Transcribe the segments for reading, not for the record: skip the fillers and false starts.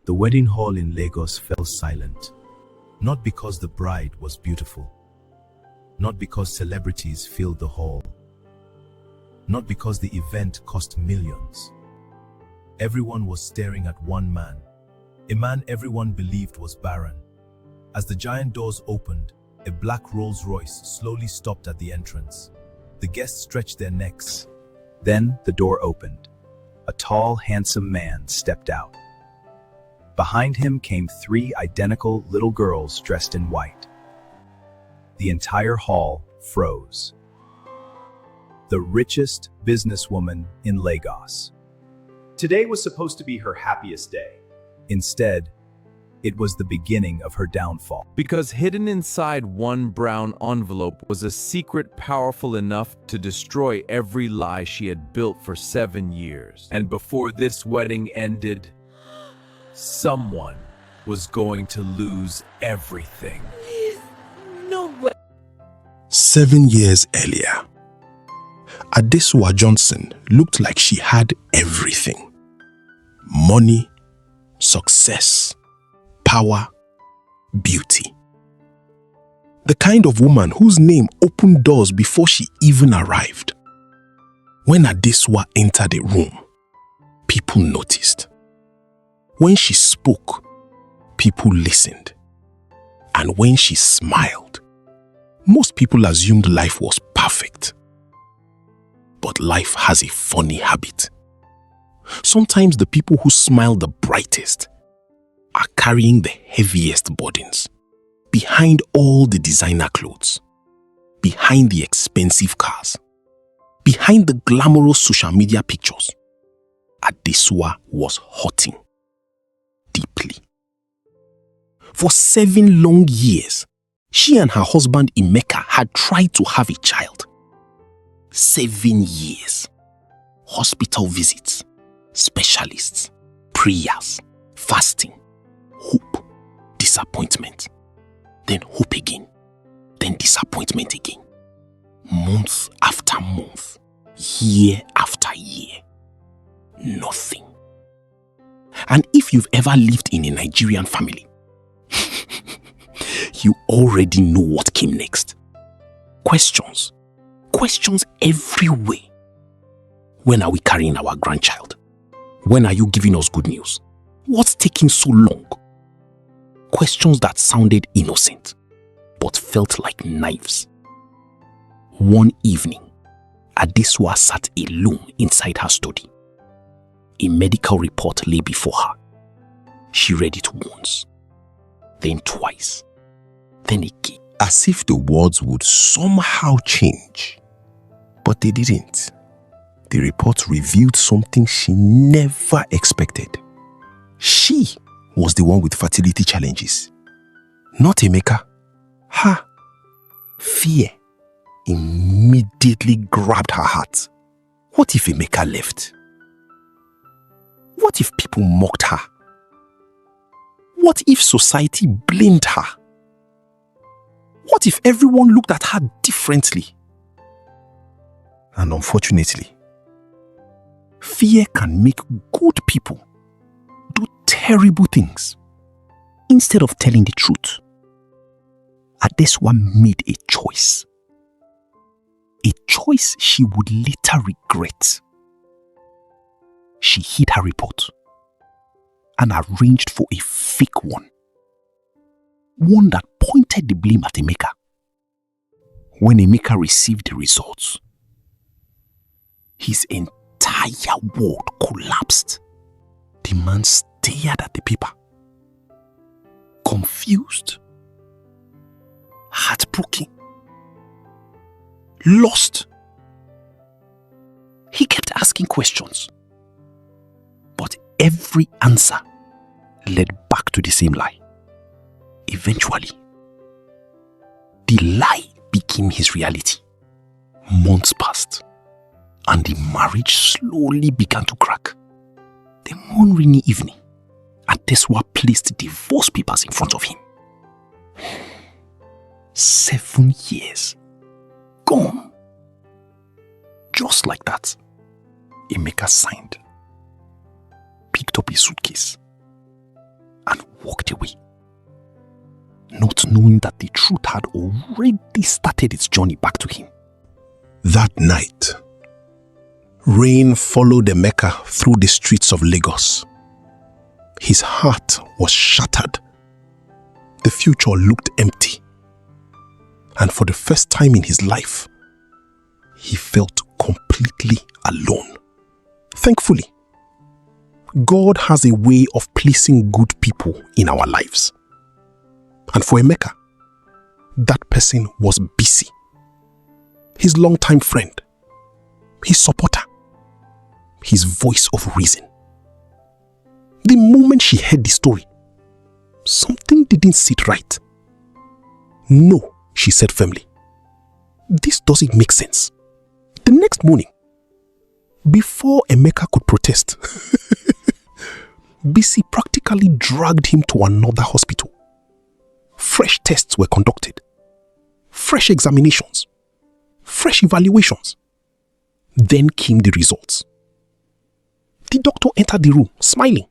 The wedding hall in Lagos fell silent, not because the bride was beautiful, not because celebrities filled the hall, not because the event cost millions. Everyone was staring at one man, a man everyone believed was barren. As the giant doors opened, a black Rolls-Royce slowly stopped at the entrance. The guests stretched their necks. Then the door opened. A tall, handsome man stepped out. Behind him came 3 identical little girls dressed in white. The entire hall froze. The richest businesswoman in Lagos. Today was supposed to be her happiest day. Instead, it was the beginning of her downfall. Because hidden inside one brown envelope was a secret powerful enough to destroy every lie she had built for 7 years. And before this wedding ended, someone was going to lose everything. No way. 7 years earlier, Adesua Johnson looked like she had everything. Money, success, power, beauty. The kind of woman whose name opened doors before she even arrived. When Adesua entered a room, people noticed. When she spoke, people listened. And when she smiled, most people assumed life was perfect. But life has a funny habit. Sometimes the people who smile the brightest are carrying the heaviest burdens. Behind all the designer clothes, behind the expensive cars, behind the glamorous social media pictures, Adesua was hurting deeply. For 7 long years, she and her husband Emeka had tried to have a child. 7 years. Hospital visits, specialists, prayers, fasting, hope, disappointment, then hope again, then disappointment again. Month after month, year after year, nothing. And if you've ever lived in a Nigerian family, you already know what came next. Questions. Questions everywhere. When are we carrying our grandchild? When are you giving us good news? What's taking so long? Questions that sounded innocent, but felt like knives. One evening, Adesua sat alone inside her study. A medical report lay before her. She read it once, then twice, then again. As if the words would somehow change. But they didn't. The report revealed something she never expected. She was the one with fertility challenges, not Emeka. Her fear immediately grabbed her heart. What if Emeka left? What if people mocked her? What if society blamed her? What if everyone looked at her differently? And unfortunately, fear can make good people do terrible things instead of telling the truth. Adesua made a choice. A choice she would later regret. She hid her report and arranged for a fake one. One that pointed the blame at Emeka. When Emeka received the results, his entire world collapsed. The man stared at the paper, confused, heartbroken, lost. He kept asking questions, but every answer led back to the same lie. Eventually, the lie became his reality. Months passed, and the marriage slowly began to crack. Then one rainy evening, Adesua placed divorce papers in front of him. 7 years gone. Just like that, Emeka signed, picked up his suitcase, and walked away, not knowing that the truth had already started its journey back to him. That night, rain followed Emeka through the streets of Lagos. His heart was shattered. The future looked empty. And for the first time in his life, he felt completely alone. Thankfully, God has a way of placing good people in our lives. And for Emeka, that person was Bisi, his longtime friend, his supporter, his voice of reason. The moment she heard the story, something didn't sit right. No, she said firmly. This doesn't make sense. The next morning, before Emeka could protest, Bisi practically dragged him to another hospital. Fresh tests were conducted, fresh examinations, fresh evaluations. Then came the results. The doctor entered the room, smiling.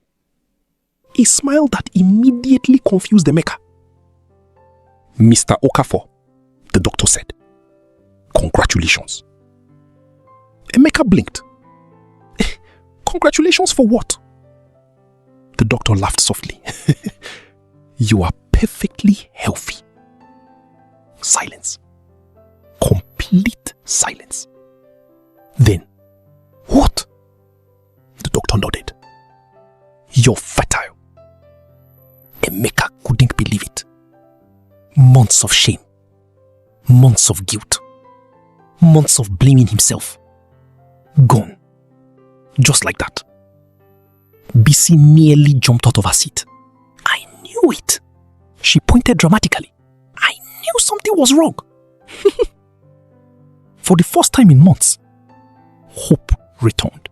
A smile that immediately confused Emeka. "Mr. Okafor," the doctor said, "congratulations." Emeka blinked. "Congratulations for what?" The doctor laughed softly. "You are perfectly healthy." Silence. Complete silence. Then, "What?" The doctor nodded. "You're fertile." Emeka couldn't believe it. Months of shame, months of guilt, months of blaming himself. Gone. Just like that. Bisi nearly jumped out of her seat. "I knew it." She pointed dramatically. "I knew something was wrong." For the first time in months, hope returned.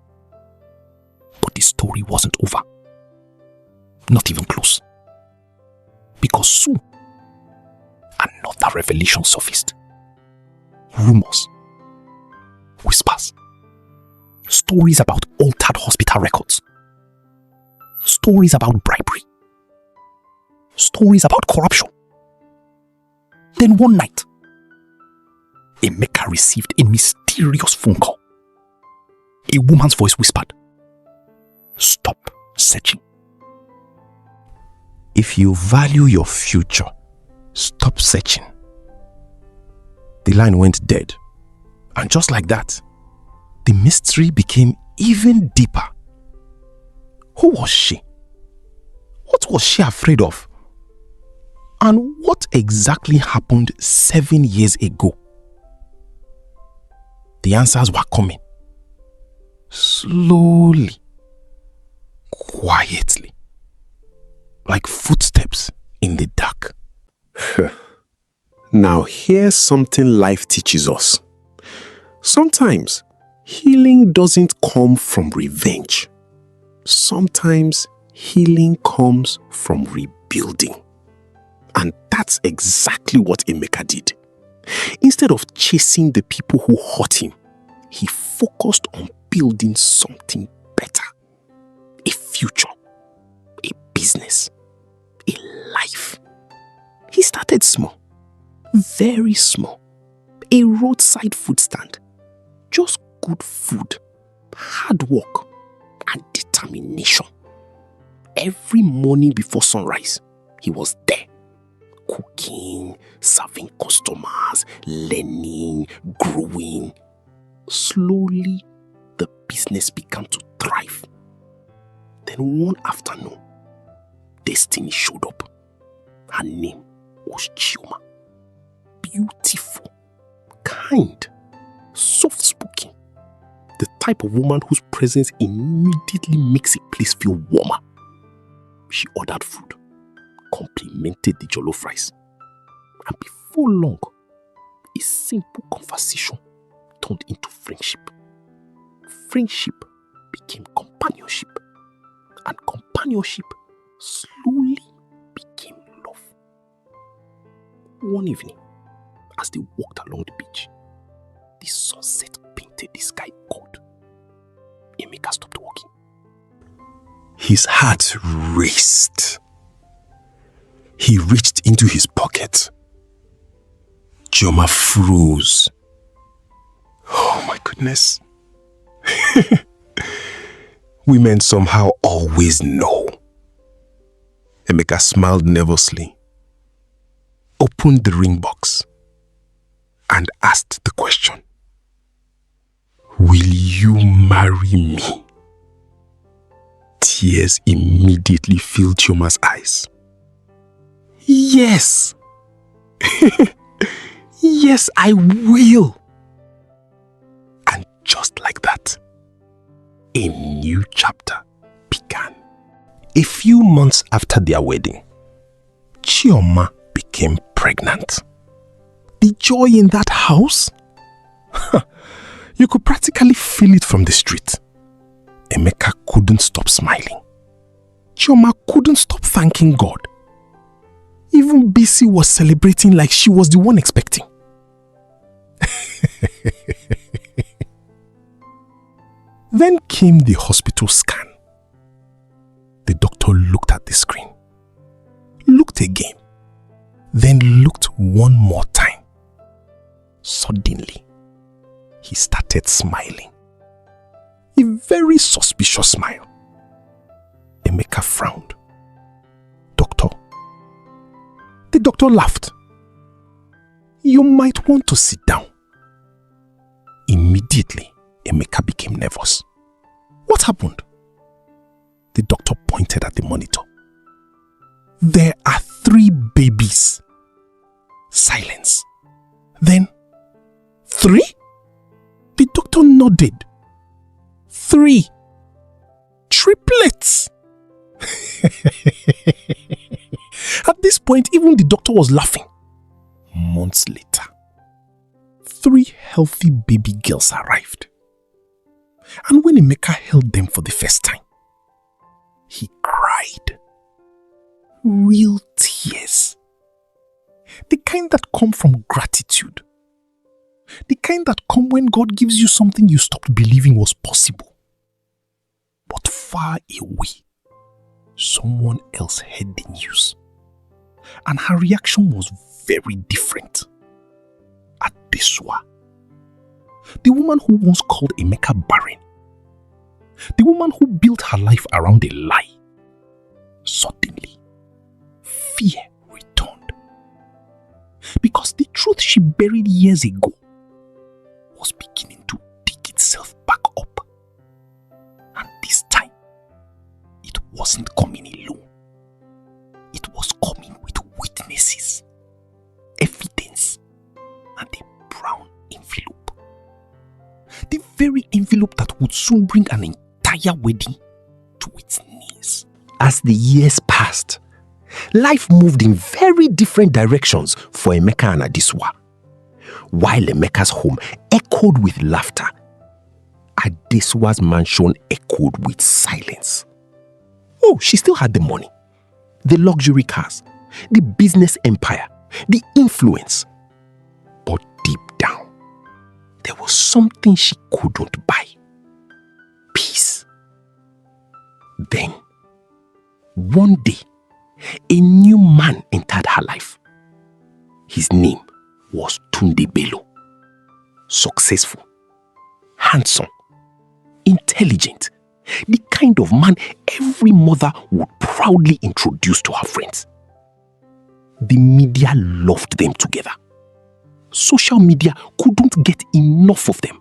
But the story wasn't over. Not even close. Because soon, another revelation surfaced. Rumors, whispers, stories about altered hospital records, stories about bribery, stories about corruption. Then one night, Emeka received a mysterious phone call. A woman's voice whispered, "Stop searching. If you value your future, stop searching." The line went dead. And just like that, the mystery became even deeper. Who was she? What was she afraid of? And what exactly happened 7 years ago? The answers were coming. Slowly. Quietly. Like footsteps in the dark. Now here's something life teaches us. Sometimes healing doesn't come from revenge. Sometimes healing comes from rebuilding. And that's exactly what Emeka did. Instead of chasing the people who hurt him, he focused on building something better. A future, a business, a life. He started small, very small. A roadside food stand. Just good food, hard work, and determination. Every morning before sunrise, he was there. Cooking, serving customers, learning, growing. Slowly, the business began to thrive. Then one afternoon, destiny showed up. Her name was Chioma. Beautiful, kind, soft-spoken. The type of woman whose presence immediately makes a place feel warmer. She ordered food, complimented the jollof rice. And before long, a simple conversation turned into friendship. Friendship became companionship. And companionship slowly became love. One evening, as they walked along the beach, the sunset painted the sky gold. Emeka stopped walking. His heart raced. He reached into his pocket. Chioma froze. Oh my goodness. Women somehow always know. Emeka smiled nervously, opened the ring box, and asked the question. Will you marry me? Tears immediately filled Chioma's eyes. Yes. Yes, I will. And just like that, a new chapter began. A few months after their wedding, Chioma became pregnant. The joy in that house? You could practically feel it from the street. Emeka couldn't stop smiling. Chioma couldn't stop thanking God. Even Bisi was celebrating like she was the one expecting. Then came the hospital scan. The doctor looked at the screen, looked again, then looked one more time. Suddenly, he started smiling. A very suspicious smile. Emeka frowned. Doctor. The doctor laughed. You might want to sit down. Immediately, Emeka became nervous. What happened? The doctor pointed at the monitor. There are 3 babies. Silence. Then, 3? The doctor nodded. 3. Triplets. At this point, even the doctor was laughing. Months later, 3 healthy baby girls arrived. And when Emeka held them for the first time, he cried. Real tears. The kind that come from gratitude. The kind that come when God gives you something you stopped believing was possible. But far away, someone else heard the news. And her reaction was very different. Adesua, the woman who once called Emeka barren, the woman who built her life around a lie, suddenly, fear returned. Because the truth she buried years ago was beginning to dig itself back up. And this time, it wasn't coming alone. It was coming with witnesses, evidence, and a brown envelope. The very envelope that would soon bring an entire wedding to its knees. As the years passed, life moved in very different directions for Emeka and Adesua. While Emeka's home echoed with laughter, Adesua's mansion echoed with silence. Oh, she still had the money, the luxury cars, the business empire, the influence. But deep down, there was something she couldn't buy. Peace. Then, one day, a new man entered her life. His name was Tunde Bello. Successful, handsome, intelligent, the kind of man every mother would proudly introduce to her friends. The media loved them together. Social media couldn't get enough of them.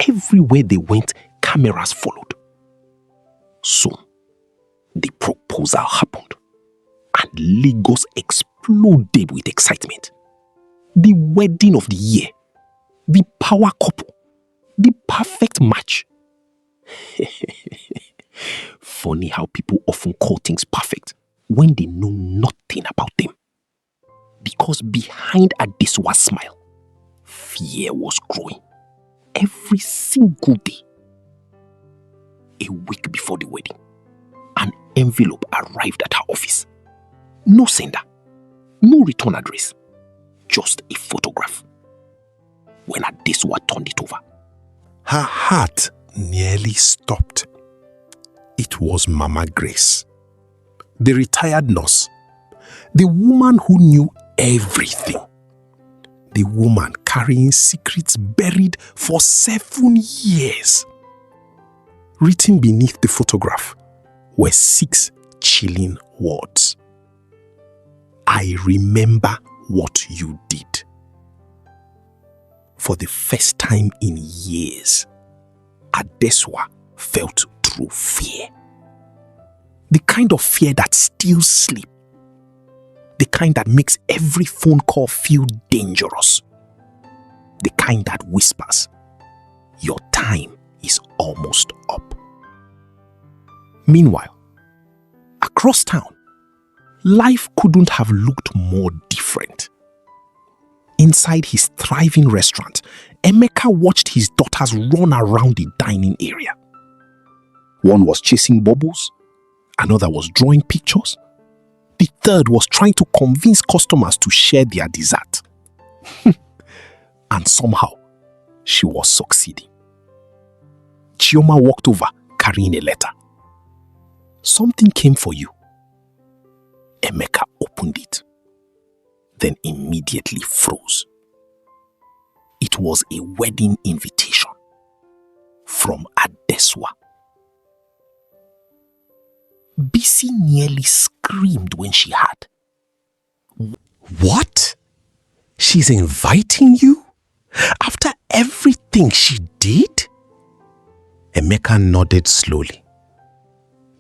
Everywhere they went, cameras followed. Soon, the proposal happened, and Lagos exploded with excitement. The wedding of the year, the power couple, the perfect match. Funny how people often call things perfect when they know nothing about them. Because behind Adesua's smile, fear was growing every single day. A week before the wedding, an envelope arrived at her office. No sender, no return address, just a photograph. When Adesua turned it over, her heart nearly stopped. It was Mama Grace, the retired nurse, The woman who knew everything. The woman carrying secrets buried for 7 years. Written beneath the photograph were 6 chilling words. I remember what you did. For the first time in years, Adeswa felt true fear. The kind of fear that steals sleep. The kind that makes every phone call feel dangerous. The kind that whispers, your time is almost up. Meanwhile, across town, life couldn't have looked more different. Inside his thriving restaurant, Emeka watched his daughters run around the dining area. One was chasing bubbles, another was drawing pictures, the third was trying to convince customers to share their dessert. And somehow, she was succeeding. Chioma walked over carrying a letter. Something came for you. Emeka opened it, then immediately froze. It was a wedding invitation from Adeswa. Bisi nearly screamed when she heard. What? She's inviting you? After everything she did? Emeka nodded slowly.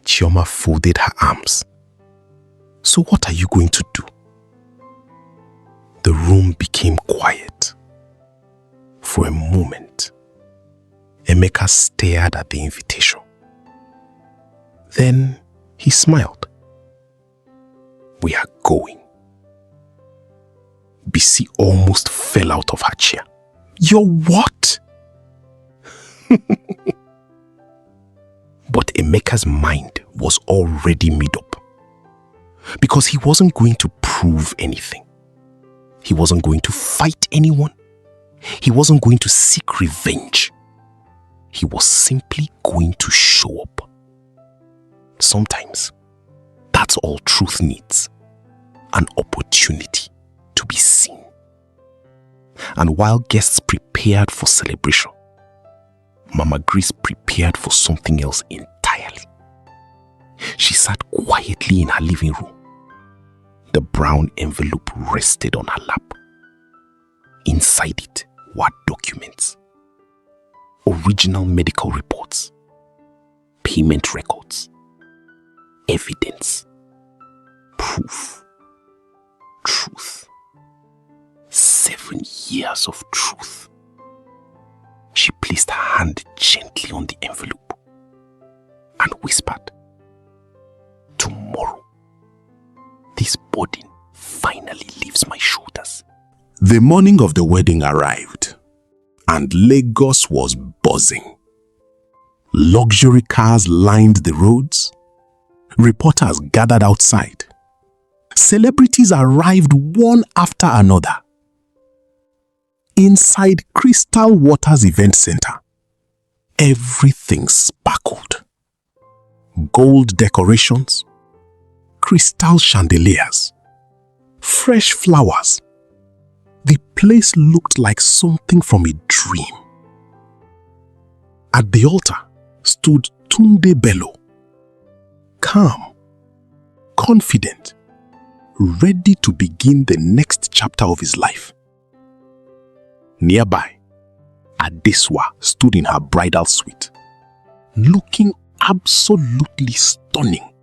Chioma folded her arms. So what are you going to do? The room became quiet. For a moment, Emeka stared at the invitation. Then he smiled. We are going. Bisi almost fell out of her chair. You're what? But Emeka's mind was already made up. Because he wasn't going to prove anything. He wasn't going to fight anyone. He wasn't going to seek revenge. He was simply going to show up. Sometimes, that's all truth needs. An opportunity to be seen. And while guests prepared for celebration, Mama Grace prepared for something else entirely. She sat quietly in her living room. The brown envelope rested on her lap. Inside it were documents, original medical reports, payment records, evidence, proof, truth. 7 years of truth. She placed her hand gently on the envelope and whispered, tomorrow, this burden finally leaves my shoulders. The morning of the wedding arrived, and Lagos was buzzing. Luxury cars lined the roads. Reporters gathered outside. Celebrities arrived one after another. Inside Crystal Waters Event Center, everything sparkled. Gold decorations, crystal chandeliers, fresh flowers. The place looked like something from a dream. At the altar stood Tunde Bello, calm, confident, ready to begin the next chapter of his life. Nearby, Adeswa stood in her bridal suite, looking absolutely stunning.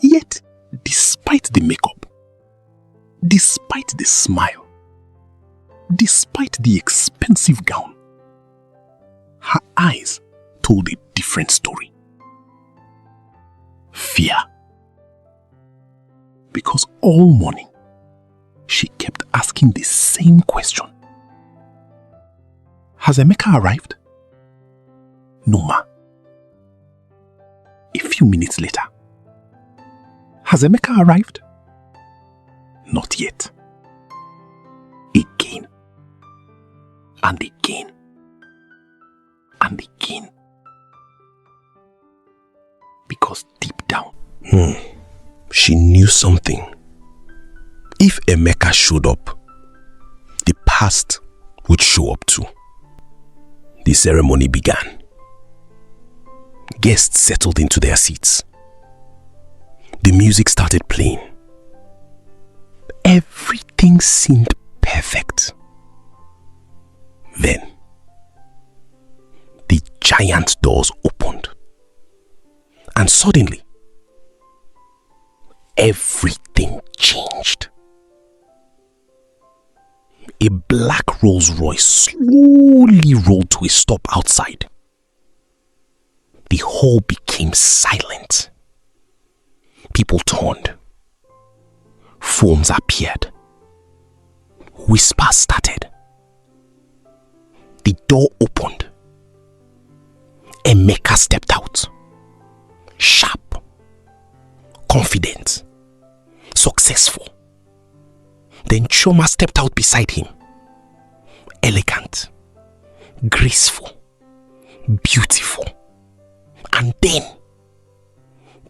Yet, despite the makeup, despite the smile, despite the expensive gown, her eyes told a different story. Fear. Because all morning, she kept asking the same question. Has Emeka arrived? No, ma. A few minutes later. Has Emeka arrived? Not yet. Again. And again. And again. Because deep down, She knew something. If Emeka showed up, the past would show up too. The ceremony began. Guests settled into their seats. The music started playing. Everything seemed perfect. Then, the giant doors opened. And suddenly, everything changed. A black Rolls-Royce slowly rolled to a stop outside. The hall became silent. People turned. Forms appeared. Whispers started. The door opened. Emeka stepped out. Sharp, confident, successful. Then Choma stepped out beside him. Elegant, graceful, beautiful. And then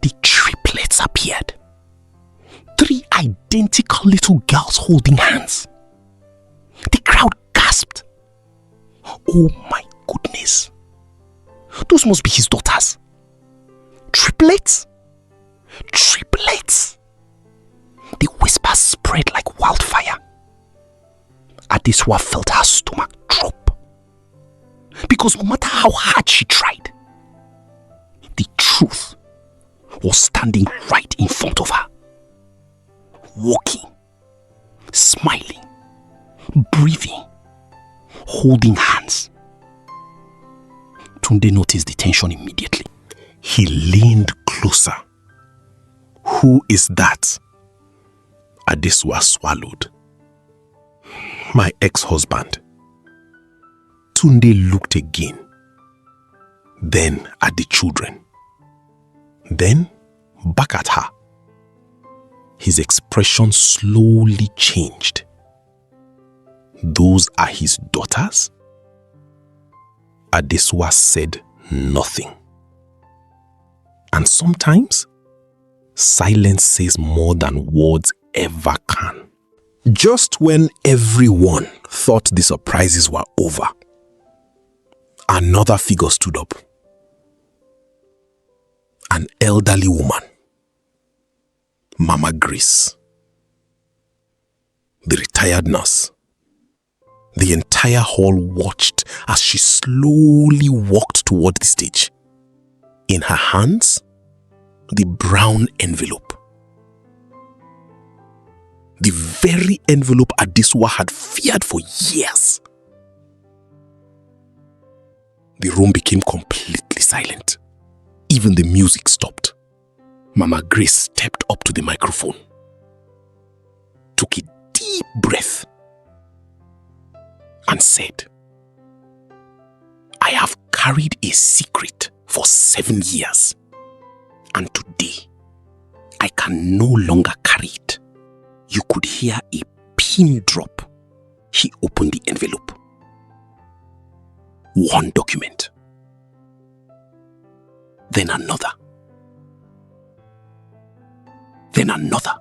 the triplets appeared. 3 identical little girls holding hands. The crowd gasped. Oh my goodness. Those must be his daughters. Triplets? Triplets! The whispers spread like wildfire. Adesua felt her stomach drop. Because no matter how hard she tried, the truth was standing right in front of her. Walking, smiling, breathing, holding hands. Tunde noticed the tension immediately. He leaned closer. Who is that? Adesua swallowed. My ex-husband. Tunde looked again. Then at the children. Then back at her. His expression slowly changed. Those are his daughters? Adesua said nothing. And sometimes, silence says more than words ever can. Just when everyone thought the surprises were over, another figure stood up. An elderly woman, Mama Grace, the retired nurse. The entire hall watched as she slowly walked toward the stage. In her hands, the brown envelope. The very envelope Adesua had feared for years. The room became completely silent. Even the music stopped. Mama Grace stepped up to the microphone, took a deep breath, and said, I have carried a secret for 7 years, and today I can no longer carry it. You could hear a pin drop. He opened the envelope. One document. Then another. Then another.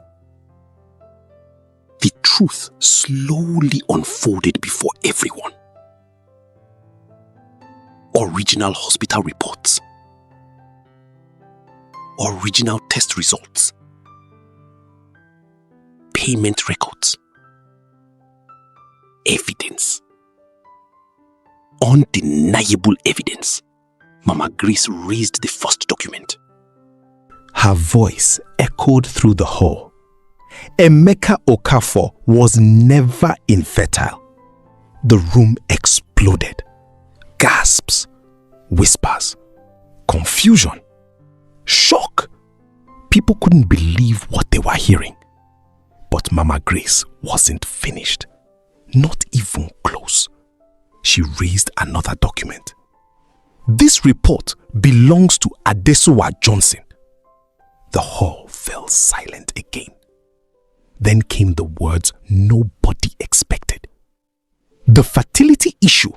The truth slowly unfolded before everyone. Original hospital reports. Original test results. Payment records. Evidence. Undeniable evidence. Mama Grace raised the first document. Her voice echoed through the hall. Emeka Okafor was never infertile. The room exploded. Gasps, whispers, confusion, shock. People couldn't believe what they were hearing. But Mama Grace wasn't finished. Not even close. She raised another document. This report belongs to Adesua Johnson. The hall fell silent again. Then came the words nobody expected. The fertility issue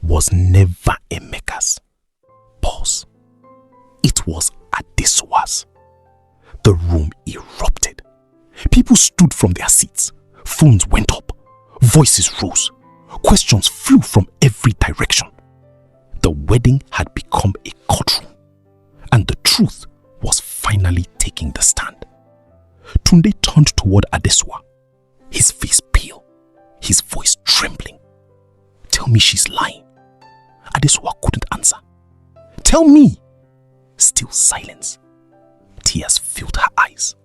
was never Emeka's. Pause. It was Adesua's. The room erupted. People stood from their seats. Phones went up. Voices rose. Questions flew from every direction. The wedding had become a courtroom, and the truth was finally taking the stand. Tunde turned toward Adesua, his face pale, his voice trembling. "Tell me she's lying." Adesua couldn't answer. "Tell me!" Still silence. Tears filled her eyes.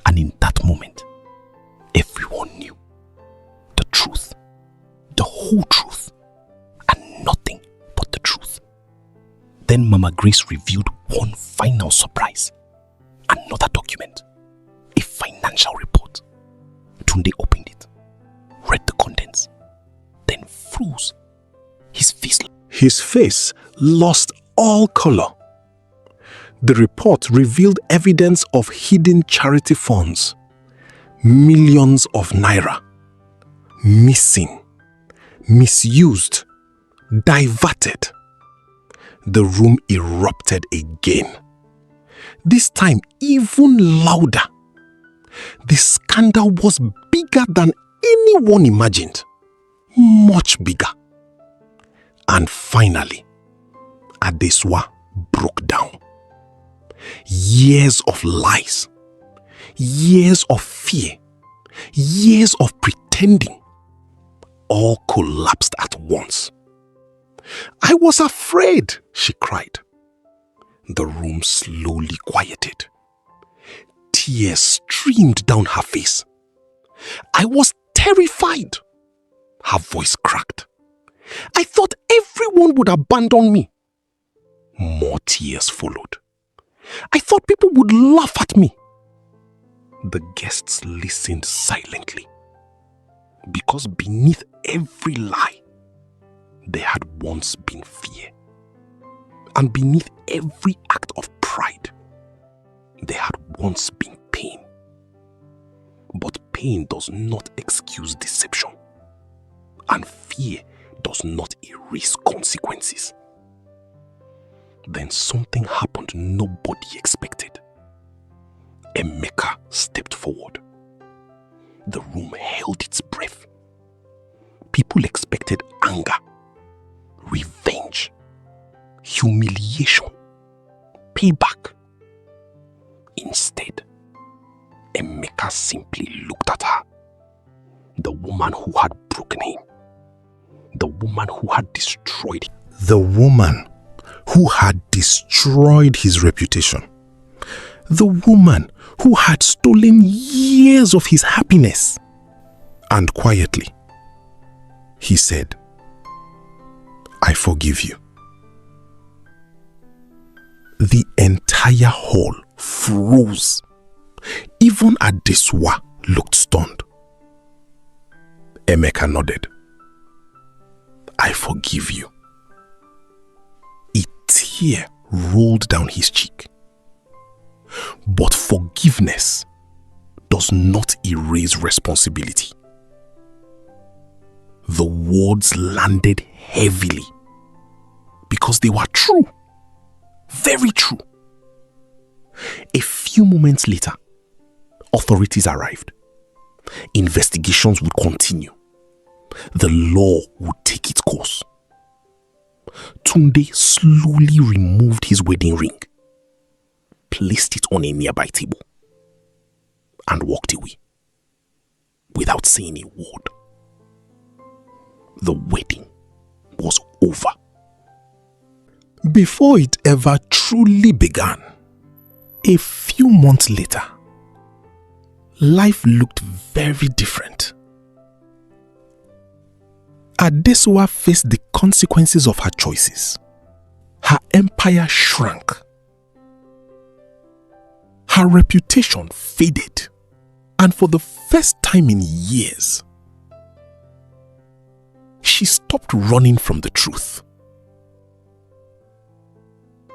And in that moment, everyone knew the truth, the whole truth, and nothing but the truth. Then Mama Grace revealed one final surprise. Another document, a financial report. Tunde opened it, read the contents, then froze. His face lost all color. The report revealed evidence of hidden charity funds, millions of naira, missing, misused, diverted. The room erupted again. This time even louder. The scandal was bigger than anyone imagined. Much bigger. And finally, Adesua broke down. Years of lies, years of fear, years of pretending, all collapsed at once. "I was afraid," she cried. The room slowly quieted. Tears streamed down her face. "I was terrified." Her voice cracked. "I thought everyone would abandon me." More tears followed. "I thought people would laugh at me." The guests listened silently, because beneath every lie, there had once been fear. And beneath every act of pride, there had once been pain. But pain does not excuse deception, and fear does not erase consequences. Then something happened nobody expected. Emeka stepped forward. The room held its breath. People expected anger, revenge, humiliation, payback. Instead, Emeka simply looked at her. The woman who had broken him. The woman who had destroyed him. The woman who had destroyed his reputation. The woman who had stolen years of his happiness. And quietly, he said, "I forgive you." The entire hall froze. Even Adesua looked stunned. Emeka nodded. "I forgive you." A tear rolled down his cheek. But forgiveness does not erase responsibility. The words landed heavily because they were true. Very true. A few moments later, authorities arrived. Investigations would continue. The law would take its course. Tunde slowly removed his wedding ring, placed it on a nearby table, and walked away without saying a word. The wedding was over. Before it ever truly began, a few months later, life looked very different. Adesua faced the consequences of her choices. Her empire shrank. Her reputation faded. And for the first time in years, she stopped running from the truth.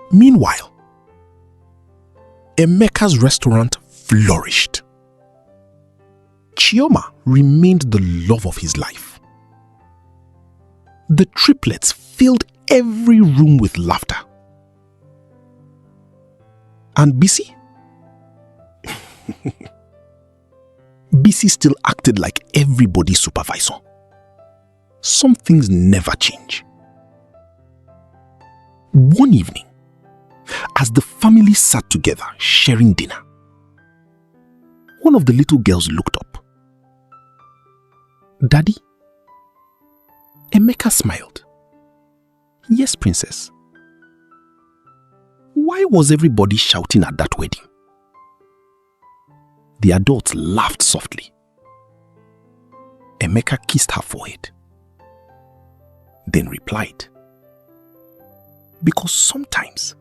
Meanwhile, Emeka's restaurant flourished. Chioma remained the love of his life. The triplets filled every room with laughter. And Bisi? Bisi still acted like everybody's supervisor. Some things never change. One evening, as the family sat together sharing dinner, one of the little girls looked up. "Daddy?" Emeka smiled. "Yes, princess." "Why was everybody shouting at that wedding?" The adults laughed softly. Emeka kissed her forehead, then replied, "Because sometimes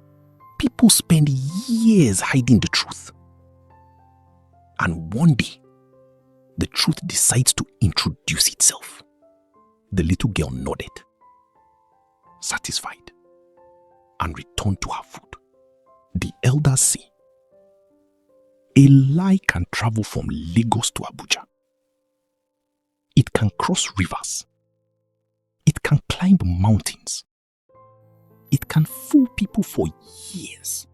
people spend years hiding the truth. And one day, the truth decides to introduce itself." The little girl nodded, satisfied, and returned to her food. The elders say, a lie can travel from Lagos to Abuja. It can cross rivers. It can climb mountains. It can fool people for years.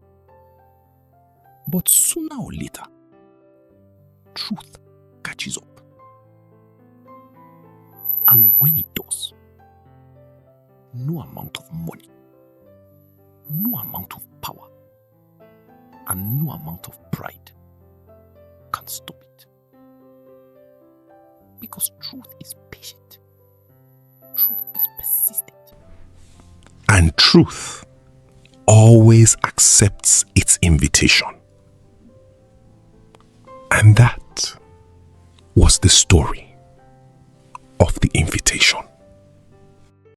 But sooner or later, truth catches up. And when it does, no amount of money, no amount of power, and no amount of pride can stop it. Because truth is patient. Truth is persistent. And truth always accepts its invitation. And that was the story of the invitation.